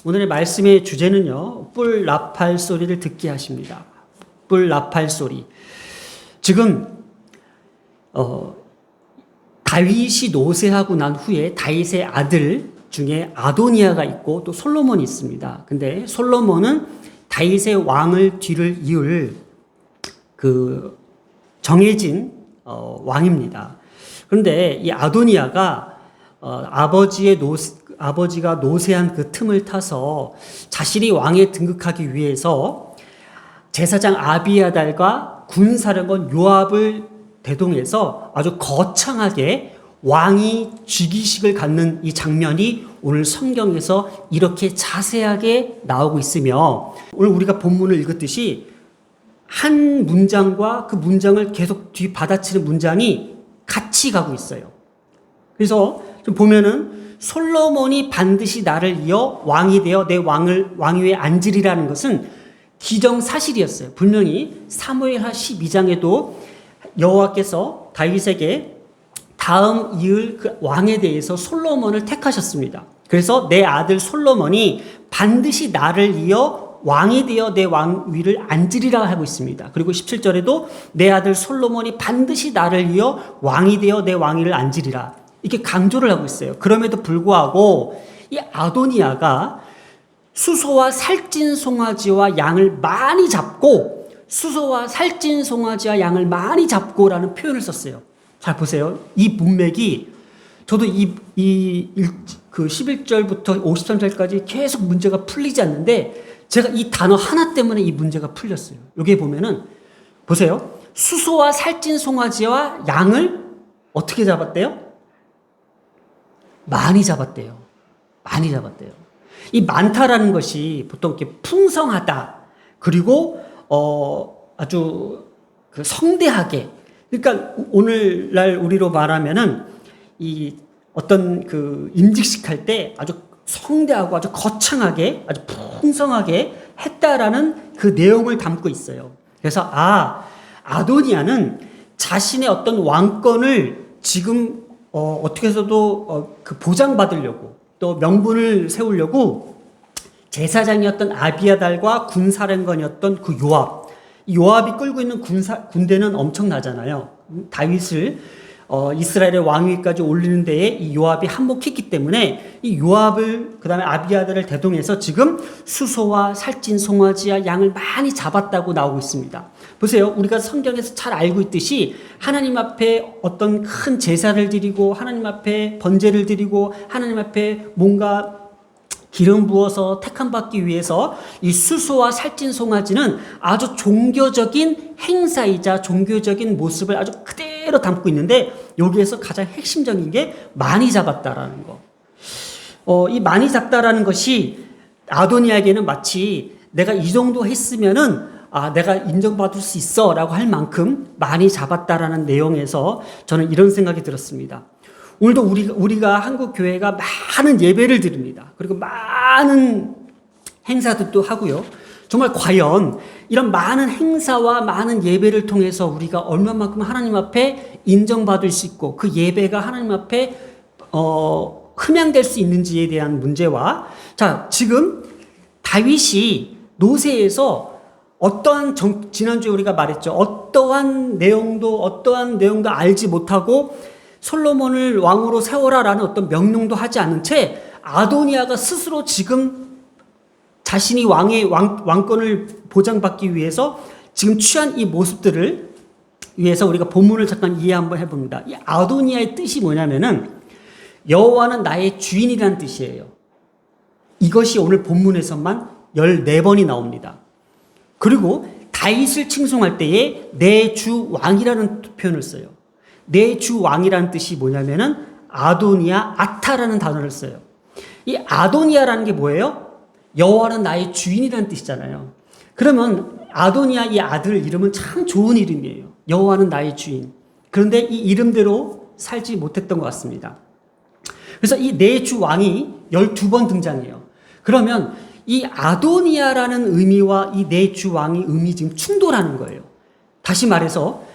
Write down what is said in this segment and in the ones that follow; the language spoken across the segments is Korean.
오늘의 말씀의 주제는요, 뿔 나팔 소리를 듣게 하십니다. 뿔 나팔 소리. 지금 다윗이 노새하고 난 후에 다윗의 아들 중에 아도니아가 있고 또 솔로몬이 있습니다. 근데 솔로몬은 다윗의 왕을 뒤를 이을 그 정해진 왕입니다. 그런데 이 아도니아가 아버지가 노새한 그 틈을 타서 자신이 왕에 등극하기 위해서 제사장 아비아달과 군사령관 요압을 대동해서 아주 거창하게 왕이 즉위식을 갖는 이 장면이 오늘 성경에서 이렇게 자세하게 나오고 있으며, 오늘 우리가 본문을 읽었듯이 한 문장과 그 문장을 계속 뒤받아치는 문장이 같이 가고 있어요. 그래서 좀 보면은 솔로몬이 반드시 나를 이어 왕이 되어 내 왕위에 앉으리라는 것은 기정사실이었어요. 분명히 사무엘하 12장에도 여호와께서 다윗에게 다음 이을 그 왕에 대해서 솔로몬을 택하셨습니다. 그래서 내 아들 솔로몬이 반드시 나를 이어 왕이 되어 내 왕위를 앉으리라 하고 있습니다. 그리고 17절에도 내 아들 솔로몬이 반드시 나를 이어 왕이 되어 내 왕위를 앉으리라, 이렇게 강조를 하고 있어요. 그럼에도 불구하고 이 아도니아가 수소와 살찐 송아지와 양을 많이 잡고, 수소와 살찐 송아지와 양을 많이 잡고라는 표현을 썼어요. 잘 보세요. 이 문맥이, 저도 그 11절부터 53절까지 계속 문제가 풀리지 않는데 제가 이 단어 하나 때문에 이 문제가 풀렸어요. 여기에 보면은 보세요. 수소와 살찐 송아지와 양을 어떻게 잡았대요? 많이 잡았대요. 많이 잡았대요. 이 많다라는 것이 보통 이렇게 풍성하다, 그리고 아주 그 성대하게, 그러니까 오늘날 우리로 말하면은 이 어떤 그 임직식 할 때 아주 성대하고 아주 거창하게 아주 풍성하게 했다라는 그 내용을 담고 있어요. 그래서 아도니아는 자신의 어떤 왕권을 지금 어떻게 해서도 그 보장받으려고, 또 명분을 세우려고 제사장이었던 아비아달과 군사령관이었던 그 요압이 끌고 있는 군대는 엄청나잖아요. 다윗을 이스라엘의 왕위까지 올리는 데에 이 요압이 한몫했기 때문에 이 요압을, 그 다음에 아비아달을 대동해서 지금 수소와 살찐 송아지와 양을 많이 잡았다고 나오고 있습니다. 보세요. 우리가 성경에서 잘 알고 있듯이 하나님 앞에 어떤 큰 제사를 드리고 하나님 앞에 번제를 드리고 하나님 앞에 뭔가 기름 부어서 택함 받기 위해서 이 수소와 살찐 송아지는 아주 종교적인 행사이자 종교적인 모습을 아주 그대로 담고 있는데, 여기에서 가장 핵심적인 게 많이 잡았다라는 거. 이 많이 잡다라는 것이 아도니아에게는 마치 내가 이 정도 했으면은 내가 인정받을 수 있어 라고 할 만큼 많이 잡았다라는 내용에서 저는 이런 생각이 들었습니다. 오늘도 우리가 한국 교회가 많은 예배를 드립니다. 그리고 많은 행사들도 하고요. 정말 과연 이런 많은 행사와 많은 예배를 통해서 우리가 얼마만큼 하나님 앞에 인정받을 수 있고 그 예배가 하나님 앞에 흠양될 수 있는지에 대한 문제와, 자, 지금 다윗이 노새에서 지난주에 우리가 말했죠. 어떠한 내용도 알지 못하고 솔로몬을 왕으로 세워라라는 어떤 명령도 하지 않은 채 아도니아가 스스로 지금 자신이 왕권을 보장받기 위해서 지금 취한 이 모습들을 위해서 우리가 본문을 잠깐 이해 한번 해봅니다. 이 아도니아의 뜻이 뭐냐면은 여호와는 나의 주인이라는 뜻이에요. 이것이 오늘 본문에서만 14번이 나옵니다. 그리고 다윗을 칭송할 때에 내 주 왕이라는 표현을 써요. 내 주 왕이라는 뜻이 뭐냐면은 아도니아 아타라는 단어를 써요. 이 아도니아라는 게 뭐예요? 여호와는 나의 주인이라는 뜻이잖아요. 그러면 아도니아 이 아들 이름은 참 좋은 이름이에요. 여호와는 나의 주인. 그런데 이 이름대로 살지 못했던 것 같습니다. 그래서 이 내 주 왕이 12번 등장해요. 그러면 이 아도니아라는 의미와 이 내 주 왕의 의미 지금 충돌하는 거예요. 다시 말해서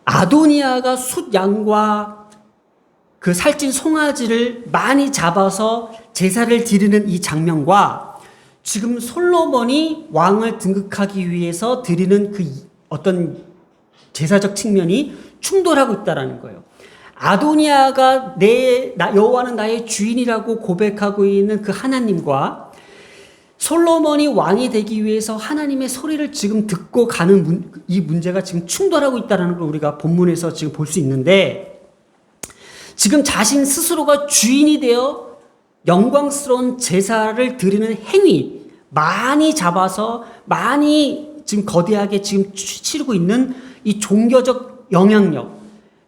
아도니아가 숫양과 그 살찐 송아지를 많이 잡아서 제사를 드리는 이 장면과 지금 솔로몬이 왕을 등극하기 위해서 드리는 그 어떤 제사적 측면이 충돌하고 있다라는 거예요. 아도니아가 여호와는 나의 주인이라고 고백하고 있는 그 하나님과 솔로몬이 왕이 되기 위해서 하나님의 소리를 지금 듣고 가는 이 문제가 지금 충돌하고 있다는 걸 우리가 본문에서 지금 볼 수 있는데, 지금 자신 스스로가 주인이 되어 영광스러운 제사를 드리는 행위, 많이 잡아서 많이 지금 거대하게 지금 치르고 있는 이 종교적 영향력.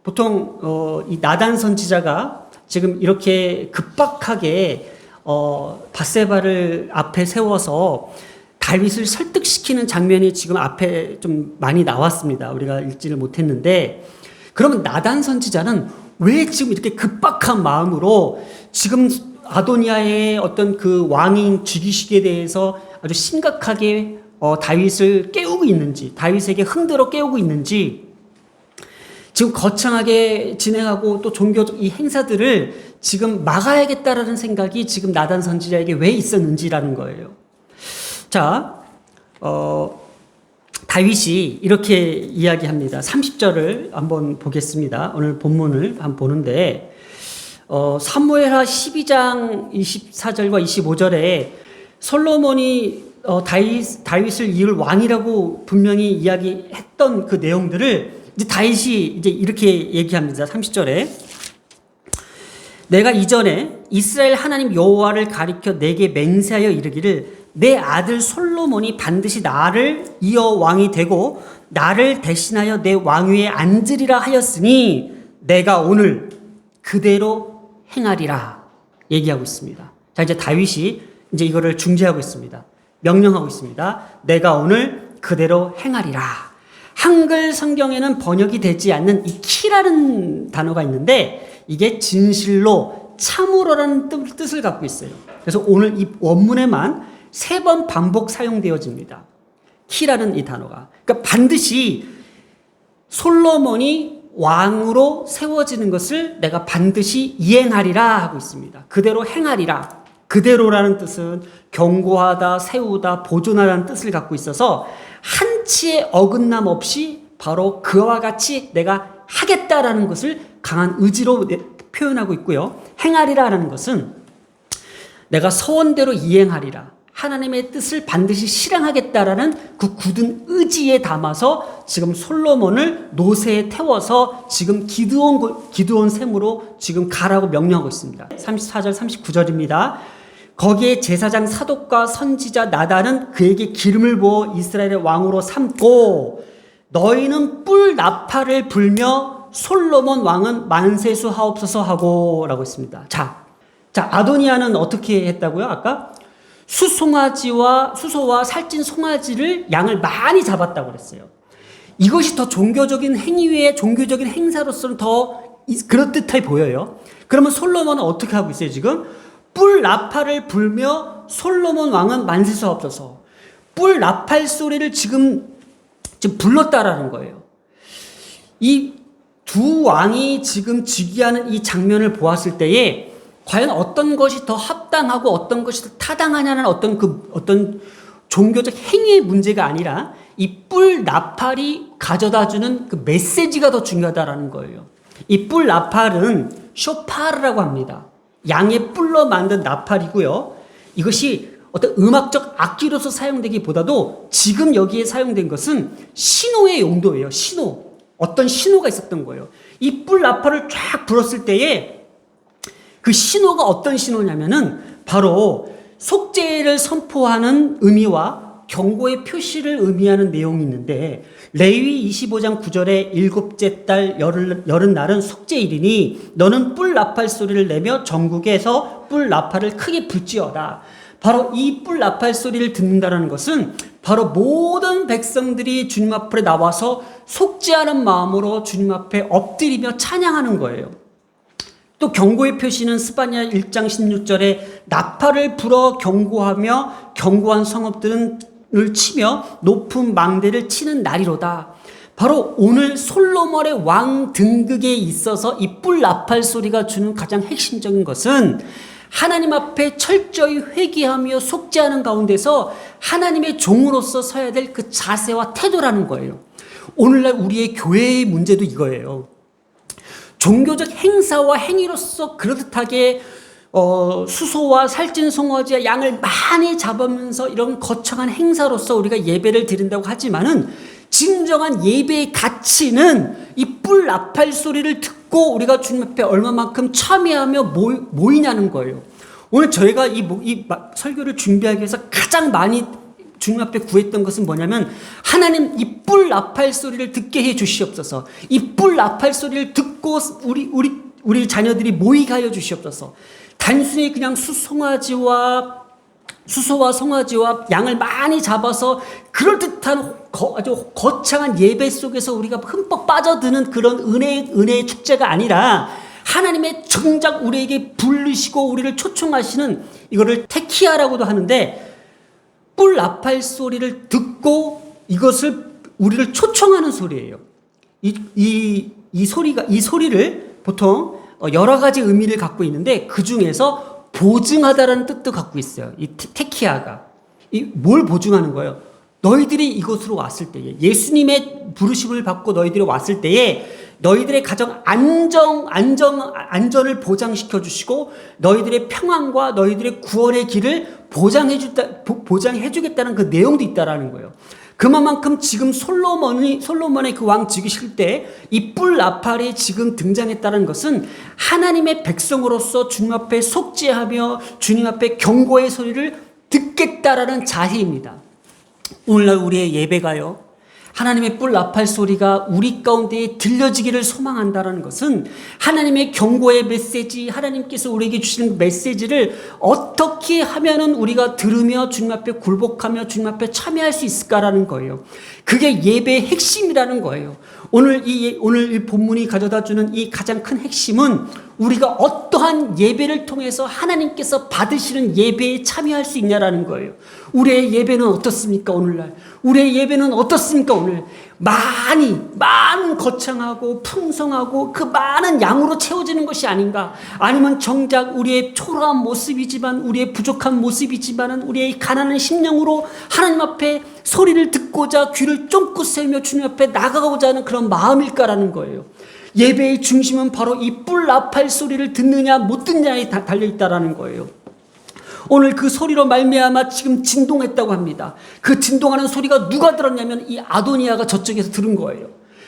보통 이 나단 선지자가 지금 이렇게 급박하게 밧세바를 앞에 세워서 다윗을 설득시키는 장면이 지금 앞에 좀 많이 나왔습니다. 우리가 읽지를 못했는데, 그러면 나단 선지자는 왜 지금 이렇게 급박한 마음으로 지금 아도니아의 어떤 그 왕인 즉위식에 대해서 아주 심각하게 다윗을 깨우고 있는지, 다윗에게 흔들어 깨우고 있는지, 지금 거창하게 진행하고 또 종교적 이 행사들을 지금 막아야겠다라는 생각이 지금 나단 선지자에게 왜 있었는지라는 거예요. 자, 다윗이 이렇게 이야기합니다. 30절을 한번 보겠습니다. 오늘 본문을 한번 보는데, 사무엘하 12장 24절과 25절에 솔로몬이 다윗을 이을 왕이라고 분명히 이야기했던 그 내용들을 이제 다윗이 이제 이렇게 얘기합니다. 30절에 내가 이전에 이스라엘 하나님 여호와를 가리켜 내게 맹세하여 이르기를 내 아들 솔로몬이 반드시 나를 이어 왕이 되고 나를 대신하여 내 왕위에 앉으리라 하였으니 내가 오늘 그대로 행하리라 얘기하고 있습니다. 자, 이제 다윗이 이제 이거를 중재하고 있습니다. 명령하고 있습니다. 내가 오늘 그대로 행하리라. 한글 성경에는 번역이 되지 않는 이 키라는 단어가 있는데 이게 진실로 참으로라는 뜻을 갖고 있어요. 그래서 오늘 이 원문에만 3번 반복 사용되어집니다. 키라는 이 단어가. 그러니까 반드시 솔로몬이 왕으로 세워지는 것을 내가 반드시 이행하리라 하고 있습니다. 그대로 행하리라. 그대로라는 뜻은 경고하다, 세우다, 보존하라는 뜻을 갖고 있어서 한치의 어긋남 없이 바로 그와 같이 내가 하겠다라는 것을 강한 의지로 표현하고 있고요. 행하리라라는 것은 내가 서원대로 이행하리라. 하나님의 뜻을 반드시 실행하겠다라는 그 굳은 의지에 담아서 지금 솔로몬을 노새에 태워서 지금 기드온 셈으로 지금 가라고 명령하고 있습니다. 34절 39절입니다. 거기에 제사장 사독과 선지자 나단은 그에게 기름을 부어 이스라엘의 왕으로 삼고 너희는 뿔 나팔을 불며 솔로몬 왕은 만세수 하옵소서 하고 라고 했습니다. 자, 아도니아는 어떻게 했다고요? 아까 수소와 살찐 송아지를 양을 많이 잡았다고 그랬어요. 이것이 더 종교적인 행위의 종교적인 행사로서는 더 그럴듯해 보여요. 그러면 솔로몬은 어떻게 하고 있어요? 지금 뿔 나팔을 불며 솔로몬 왕은 만세수 하옵소서. 뿔 나팔 소리를 지금 불렀다라는 거예요. 이 두 왕이 지금 즉위하는 이 장면을 보았을 때에 과연 어떤 것이 더 합당하고 어떤 것이 더 타당하냐는 어떤 종교적 행위의 문제가 아니라 이 뿔 나팔이 가져다주는 그 메시지가 더 중요하다라는 거예요. 이 뿔 나팔은 쇼파르라고 합니다. 양의 뿔로 만든 나팔이고요. 이것이 어떤 음악적 악기로서 사용되기보다도 지금 여기에 사용된 것은 신호의 용도예요. 신호. 어떤 신호가 있었던 거예요. 이 뿔 나팔을 쫙 불었을 때에 그 신호가 어떤 신호냐면은 바로 속죄를 선포하는 의미와 경고의 표시를 의미하는 내용이 있는데 레위 25장 9절에 일곱째 달 여름날은 속죄일이니 너는 뿔 나팔 소리를 내며 전국에서 뿔 나팔을 크게 불지어라. 바로 이 뿔 나팔 소리를 듣는다는 것은 바로 모든 백성들이 주님 앞에 나와서 속죄하는 마음으로 주님 앞에 엎드리며 찬양하는 거예요. 또 경고의 표시는 스바냐 1장 16절에 나팔을 불어 경고하며 경고한 성읍들을 치며 높은 망대를 치는 날이로다. 바로 오늘 솔로몬의 왕 등극에 있어서 이 뿔 나팔 소리가 주는 가장 핵심적인 것은 하나님 앞에 철저히 회개하며 속죄하는 가운데서 하나님의 종으로서 서야 될 그 자세와 태도라는 거예요. 오늘날 우리의 교회의 문제도 이거예요. 종교적 행사와 행위로서 그럴듯하게 수소와 살찐 송아지와 양을 많이 잡으면서 이런 거창한 행사로서 우리가 예배를 드린다고 하지만은 진정한 예배의 가치는 이 뿔 나팔 소리를 듣고 우리가 주님 앞에 얼마만큼 참여하며 모이냐는 거예요. 오늘 저희가 이 설교를 준비하기 위해서 가장 많이 주님 앞에 구했던 것은 뭐냐면, 하나님 이 뿔 나팔 소리를 듣게 해 주시옵소서. 이 뿔 나팔 소리를 듣고 우리 자녀들이 모이게 하여 주시옵소서. 단순히 그냥 수소와 송아지와 양을 많이 잡아서 그럴듯한 아주 거창한 예배 속에서 우리가 흠뻑 빠져드는 그런 은혜의 축제가 아니라, 하나님의 정작 우리에게 부르시고 우리를 초청하시는, 이거를 테키아라고도 하는데, 뿔 나팔 소리를 듣고 이것을 우리를 초청하는 소리예요. 이 소리를 보통 여러 가지 의미를 갖고 있는데, 그 중에서 보증하다라는 뜻도 갖고 있어요. 이 테키아가. 뭘 보증하는 거예요? 너희들이 이곳으로 왔을 때에, 예수님의 부르심을 받고 너희들이 왔을 때에 너희들의 가정 안전을 보장시켜 주시고 너희들의 평안과 너희들의 구원의 길을 보장해 주겠다는 그 내용도 있다라는 거예요. 그만큼 지금 솔로몬의 그 왕 즉위실 때 이 뿔 나팔이 지금 등장했다는 것은 하나님의 백성으로서 주님 앞에 속죄하며 주님 앞에 경고의 소리를 듣겠다라는 자세입니다. 오늘날 우리의 예배가요, 하나님의 뿔 나팔 소리가 우리 가운데에 들려지기를 소망한다는 것은 하나님의 경고의 메시지, 하나님께서 우리에게 주시는 메시지를 어떻게 하면은 우리가 들으며 주님 앞에 굴복하며 주님 앞에 참여할 수 있을까라는 거예요. 그게 예배의 핵심이라는 거예요. 오늘 이 본문이 가져다 주는 이 가장 큰 핵심은 우리가 어떠한 예배를 통해서 하나님께서 받으시는 예배에 참여할 수 있냐라는 거예요. 우리의 예배는 어떻습니까, 오늘날? 우리의 예배는 어떻습니까, 오늘? 많은 거창하고 풍성하고 그 많은 양으로 채워지는 것이 아닌가? 아니면 정작 우리의 초라한 모습이지만, 우리의 부족한 모습이지만은 우리의 가난한 심령으로 하나님 앞에 소리를 듣고자 귀를 쫑긋 세우며 주님 앞에 나가고자 하는 그런 마음일까라는 거예요. 예배의 중심은 바로 이 뿔 나팔 소리를 듣느냐 못 듣느냐에 달려있다라는 거예요. 오늘 그 소리로 말미암아 지금 진동했다고 합니다. 그 진동하는 소리가 누가 들었냐면 이 아도니아가 저쪽에서 들은 거예요.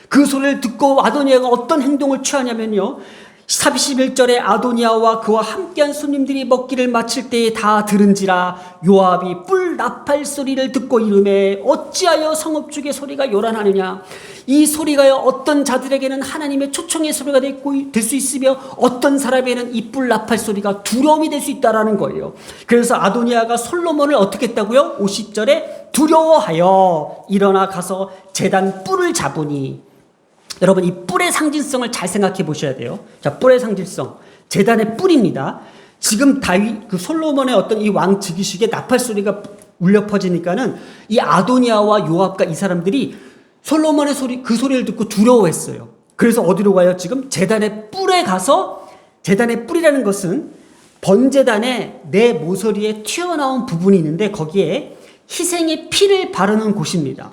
그 소리를 듣고 아도니아가 어떤 행동을 취하냐면요, 31절에 아도니아와 그와 함께한 손님들이 먹기를 마칠 때에 다 들은지라 요압이 뿔 나팔 소리를 듣고 이르매 어찌하여 성읍 중의 소리가 요란하느냐. 이 소리가요, 어떤 자들에게는 하나님의 초청의 소리가 될 수 있으며 어떤 사람에게는 이 뿔 나팔 소리가 두려움이 될 수 있다라는 거예요. 그래서 아도니아가 솔로몬을 어떻게 했다고요? 50절에 두려워하여 일어나 가서 제단 뿔을 잡으니. 여러분, 이 뿔의 상징성을 잘 생각해 보셔야 돼요. 자, 뿔의 상징성, 제단의 뿔입니다. 지금 그 솔로몬의 어떤 이 왕 즉위식에 나팔 소리가 울려 퍼지니까는 이 아도니아와 요압과 이 사람들이 솔로몬의 그 소리를 듣고 두려워했어요. 그래서 어디로 가요? 지금 제단의 뿔에 가서, 제단의 뿔이라는 것은 번제단의 내 모서리에 튀어나온 부분이 있는데 거기에 희생의 피를 바르는 곳입니다.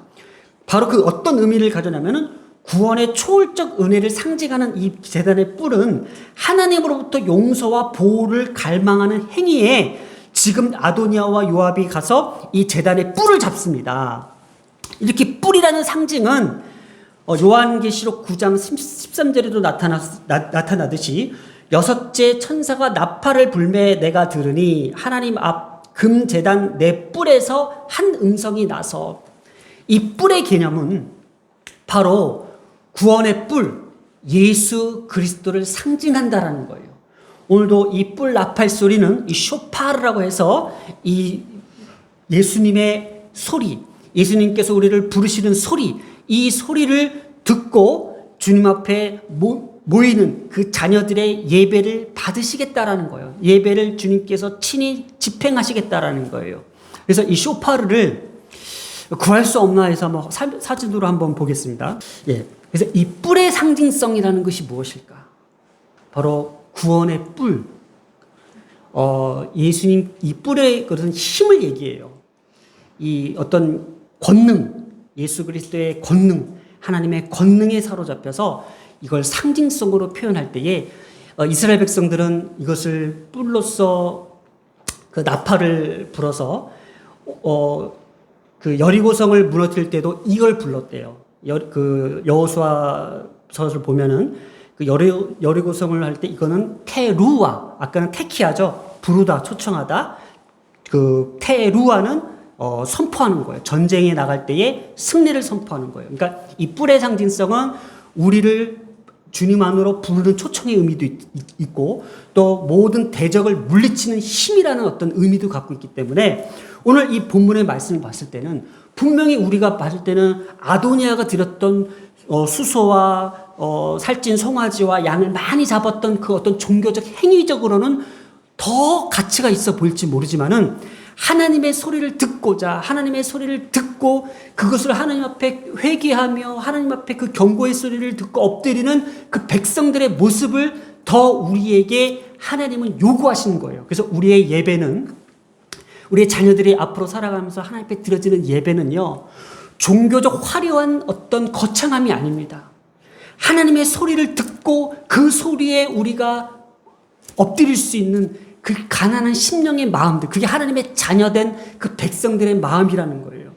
바로 그 어떤 의미를 가져냐면은 구원의 초월적 은혜를 상징하는 이 제단의 뿔은 하나님으로부터 용서와 보호를 갈망하는 행위에 지금 아도니아와 요압이 가서 이 제단의 뿔을 잡습니다. 이렇게 뿔이라는 상징은 요한계시록 9장 13절에도 나타나듯이 여섯째 천사가 나팔을 불매 내가 들으니 하나님 앞 금 제단 내 뿔에서 한 음성이 나서, 이 뿔의 개념은 바로 구원의 뿔, 예수 그리스도를 상징한다라는 거예요. 오늘도 이 뿔 나팔 소리는 이 쇼파르라고 해서 이 예수님의 소리, 예수님께서 우리를 부르시는 소리, 이 소리를 듣고 주님 앞에 모이는 그 자녀들의 예배를 받으시겠다라는 거예요. 예배를 주님께서 친히 집행하시겠다라는 거예요. 그래서 이 쇼파르를 구할 수 없나 해서 한번 사진으로 한번 보겠습니다. 예. 그래서 이 뿔의 상징성이라는 것이 무엇일까? 바로 구원의 뿔. 예수님 이 뿔의 그런 힘을 얘기해요. 이 어떤 권능, 예수 그리스도의 권능, 하나님의 권능에 사로잡혀서 이걸 상징성으로 표현할 때에 이스라엘 백성들은 이것을 뿔로써 그 나팔을 불어서 그 여리고성을 무너뜨릴 때도 이걸 불렀대요. 그 여호수아서를 보면은 그 여리고성을 할 때 이거는 테루아, 아까는 테키아죠. 부르다, 초청하다. 그 테루아는 선포하는 거예요. 전쟁에 나갈 때에 승리를 선포하는 거예요. 그러니까 이 뿔의 상징성은 우리를 주님 안으로 부르는 초청의 의미도 있고 또 모든 대적을 물리치는 힘이라는 어떤 의미도 갖고 있기 때문에 오늘 이 본문의 말씀을 봤을 때는 분명히 우리가 봤을 때는 아도니아가 드렸던 수소와 살찐 송아지와 양을 많이 잡았던 그 어떤 종교적 행위적으로는 더 가치가 있어 보일지 모르지만은 하나님의 소리를 듣고자 하나님의 소리를 듣고 그것을 하나님 앞에 회개하며 하나님 앞에 그 경고의 소리를 듣고 엎드리는 그 백성들의 모습을 더 우리에게 하나님은 요구하시는 거예요. 그래서 우리의 예배는 우리의 자녀들이 앞으로 살아가면서 하나님 앞에 드려지는 예배는요, 종교적 화려한 어떤 거창함이 아닙니다. 하나님의 소리를 듣고 그 소리에 우리가 엎드릴 수 있는 그 가난한 심령의 마음들, 그게 하나님의 자녀된 그 백성들의 마음이라는 거예요.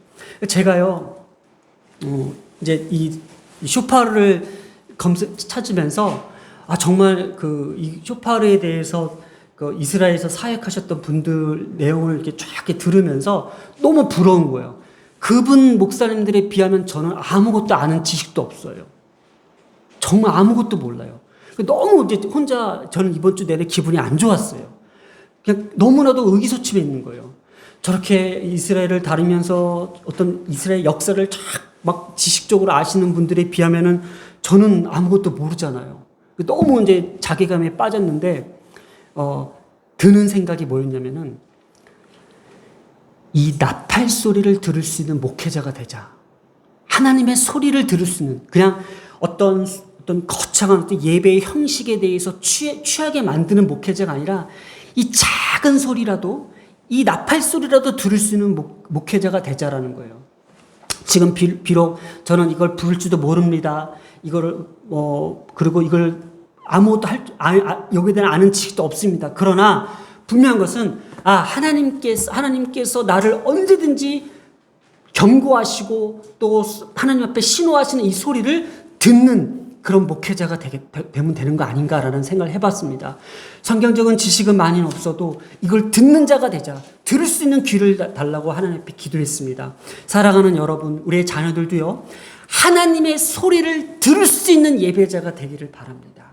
제가요, 이제 이 쇼파르를 찾으면서, 정말 이 쇼파르에 대해서 그 이스라엘에서 사역하셨던 분들 내용을 이렇게 쫙 들으면서 너무 부러운 거예요. 그분 목사님들에 비하면 저는 아무것도 아는 지식도 없어요. 정말 아무것도 몰라요. 너무 이제 혼자 저는 이번 주 내내 기분이 안 좋았어요. 그냥 너무나도 의기소침해 있는 거예요. 저렇게 이스라엘을 다루면서 어떤 이스라엘 역사를 막 지식적으로 아시는 분들에 비하면은 저는 아무것도 모르잖아요. 너무 이제 자괴감에 빠졌는데, 드는 생각이 뭐였냐면은, 이 나팔 소리를 들을 수 있는 목회자가 되자. 하나님의 소리를 들을 수 있는, 그냥 어떤 거창한 어떤 예배의 형식에 대해서 취하게 만드는 목회자가 아니라 이 작은 소리라도 이 나팔 소리라도 들을 수 있는 목회자가 되자라는 거예요. 지금 비록 저는 이걸 부를지도 모릅니다. 이거를 그리고 이걸 아무것도 여기에 대한 아는 지식도 없습니다. 그러나 분명한 것은 하나님께서 나를 언제든지 경고하시고 또 하나님 앞에 신호하시는 이 소리를 듣는 그런 목회자가 되면 되는 거 아닌가라는 생각을 해봤습니다. 성경적인 지식은 많이는 없어도 이걸 듣는 자가 되자, 들을 수 있는 귀를 달라고 하나님 앞에 기도했습니다. 사랑하는 여러분, 우리의 자녀들도요, 하나님의 소리를 들을 수 있는 예배자가 되기를 바랍니다.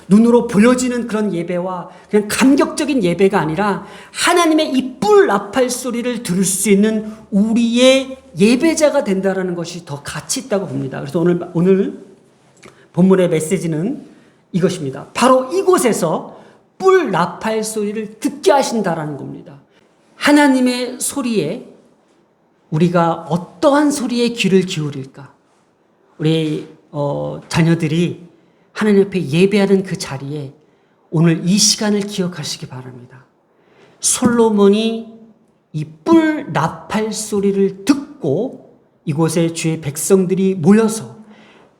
눈으로 보여지는 그런 예배와 그냥 감격적인 예배가 아니라 하나님의 이 뿔 나팔 소리를 들을 수 있는 우리의 예배자가 된다는 것이 더 가치 있다고 봅니다. 그래서 오늘 본문의 메시지는 이것입니다. 바로 이곳에서 뿔 나팔 소리를 듣게 하신다라는 겁니다. 하나님의 소리에 우리가 어떠한 소리에 귀를 기울일까? 우리 자녀들이 하나님 앞에 예배하는 그 자리에 오늘 이 시간을 기억하시기 바랍니다. 솔로몬이 이 뿔 나팔 소리를 듣고 이곳에 주의 백성들이 모여서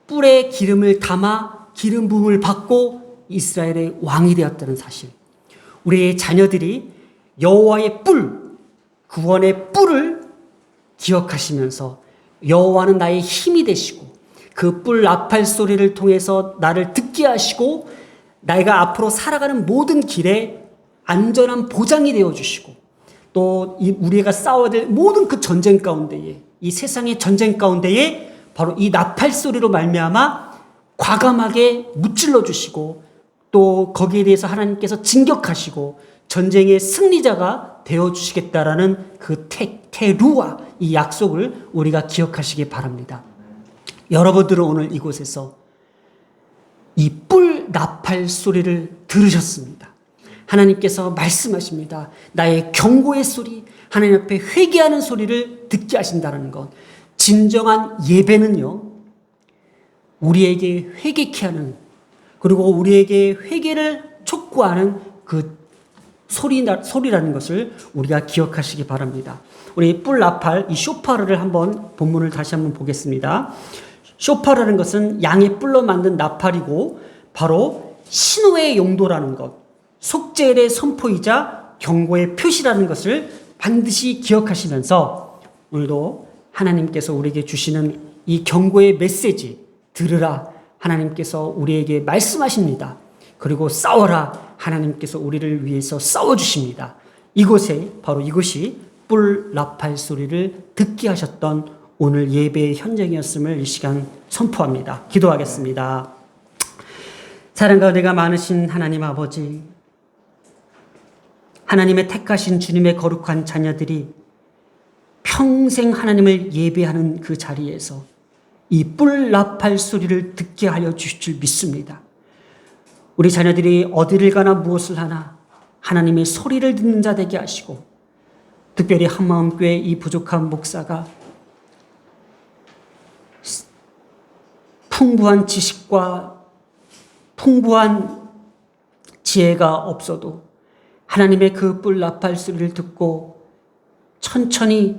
뿔에 기름을 담아 기름 부음을 받고 이스라엘의 왕이 되었다는 사실. 우리의 자녀들이 여호와의 뿔, 구원의 뿔을 기억하시면서 여호와는 나의 힘이 되시고 그 뿔 나팔 소리를 통해서 나를 듣게 하시고 내가 앞으로 살아가는 모든 길에 안전한 보장이 되어주시고 또 우리가 싸워야 될 모든 그 전쟁 가운데에, 이 세상의 전쟁 가운데에 바로 이 나팔 소리로 말미암아 과감하게 무찔러 주시고 또 거기에 대해서 하나님께서 진격하시고 전쟁의 승리자가 되어 주시겠다라는 그 테루아, 이 약속을 우리가 기억하시기 바랍니다. 여러분들은 오늘 이곳에서 이 뿔 나팔 소리를 들으셨습니다. 하나님께서 말씀하십니다. 나의 경고의 소리, 하나님 앞에 회개하는 소리를 듣게 하신다는 것. 진정한 예배는요, 우리에게 회개케 하는, 그리고 우리에게 회개를 촉구하는 그 소리라는 것을 우리가 기억하시기 바랍니다. 우리 뿔 나팔, 이 쇼파르를 한번 본문을 다시 한번 보겠습니다. 쇼파르라는 것은 양의 뿔로 만든 나팔이고 바로 신호의 용도라는 것, 속죄의 선포이자 경고의 표시라는 것을 반드시 기억하시면서 오늘도 하나님께서 우리에게 주시는 이 경고의 메시지 들으라, 하나님께서 우리에게 말씀하십니다. 그리고 싸워라, 하나님께서 우리를 위해서 싸워주십니다. 이곳에 바로 이곳이 뿔 나팔 소리를 듣게 하셨던 오늘 예배의 현장이었음을 이 시간 선포합니다. 기도하겠습니다. 사랑과 은혜가 많으신 하나님 아버지, 하나님의 택하신 주님의 거룩한 자녀들이 평생 하나님을 예배하는 그 자리에서 이 뿔 나팔 소리를 듣게 하여 주실 줄 믿습니다. 우리 자녀들이 어디를 가나 무엇을 하나 하나님의 소리를 듣는 자 되게 하시고, 특별히 한마음교회 이 부족한 목사가 풍부한 지식과 풍부한 지혜가 없어도 하나님의 그 뿔 나팔 소리를 듣고 천천히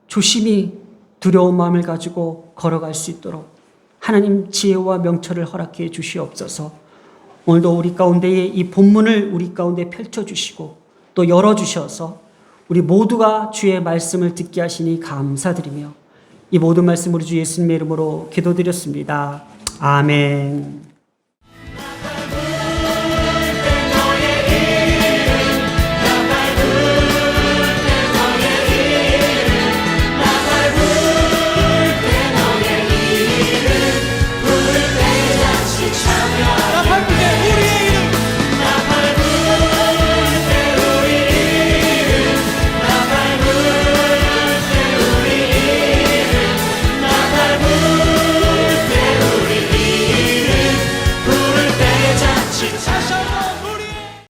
조심히 두려운 마음을 가지고 걸어갈 수 있도록 하나님 지혜와 명철을 허락해 주시옵소서. 오늘도 우리 가운데에 이 본문을 우리 가운데 펼쳐주시고 또 열어주셔서 우리 모두가 주의 말씀을 듣게 하시니 감사드리며 이 모든 말씀 우리 주 예수님의 이름으로 기도드렸습니다. 아멘.